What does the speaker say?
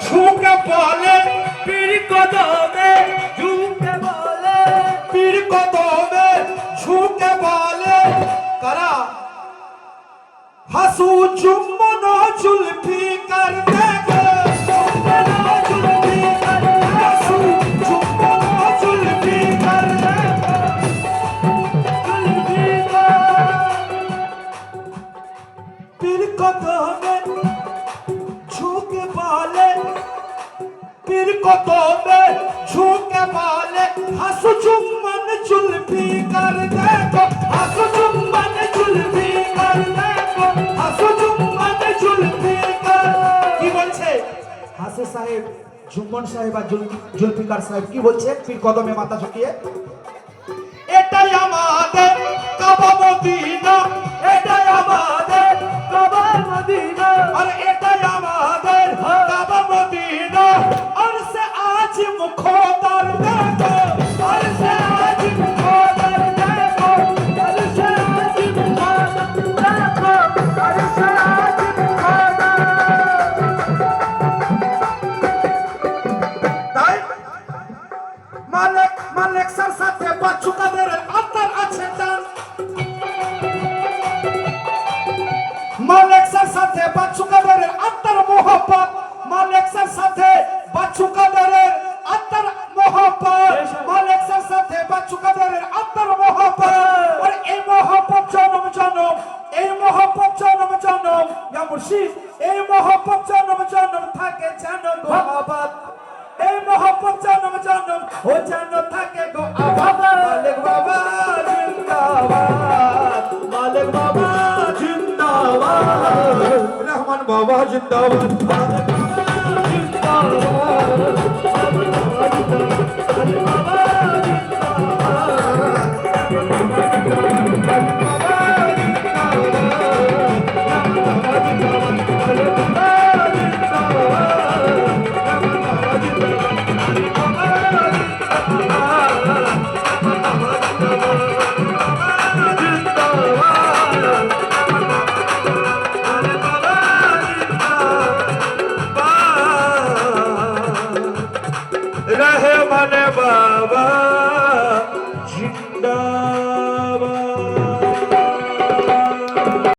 ঝুঁকে বলে পীর কদমে ঝুঁকে বলে পীর কদমে ঝুঁকে বলে কারা হাসু চুম্বন জুলফি কর দেখো চুম্বন জুলফি কর হাসু চুম্বন জুলফি কর দেখো জুলফি কর পীর কদমে ঝুঁকে বলে পীর কদমে ঝুঁকে বলে হাসু চুম্বন জুলফি কর দেখো হাসু চুম্বন জুলফি কর দেখো হাসু চুম্বন জুলফি কর কি বলছে হাসু সাহেব জুম্বন সাহেব আর জুলফিকার সাহেব কি বলছে পীর কদমে মাথা ঝুঁকিয়ে এটাই আমাদের কাবা মদিনা এটাই আমাদের কাবা মদিনা আর এটাই আমাদের কাবা মদিনা আর সে আজ মুখদার দেখো আর সে আজ মুখদার দেখো আর সে আজ মুখদার দেখো আর সে আজ মুখদার তাই মালিক স্যার সাথে বাচ্চু কাদের আত্মার আছে টান মালিক স্যার সাথে বাচ্চু কাদের আত্মার মোহব্বত মালিক স্যার সাথে বাচ্চু কাদের আত্মার মোহব্বত মালিক স্যার সাথে বাচ্চু কাদের আত্মার মোহব্বত আর এই মোহব্বত জনম জনম এই মোহব্বত জনম জনম ইয়া মুর্শিদ এই মোহব্বত জনম জনম থাকে যেন মোহব্বত এই মোহব্বত জনম জনম ও যেন থাকে গো আবাদ মালিক বাবা জিন্দাবাদ মালিক বাবা জিন্দাবাদ রহমান বাবা জিন্দাবাদ মালিক বাবা জিন্দাবাদ মালিক বাবা জিন্দাবাদ रहमान बाबा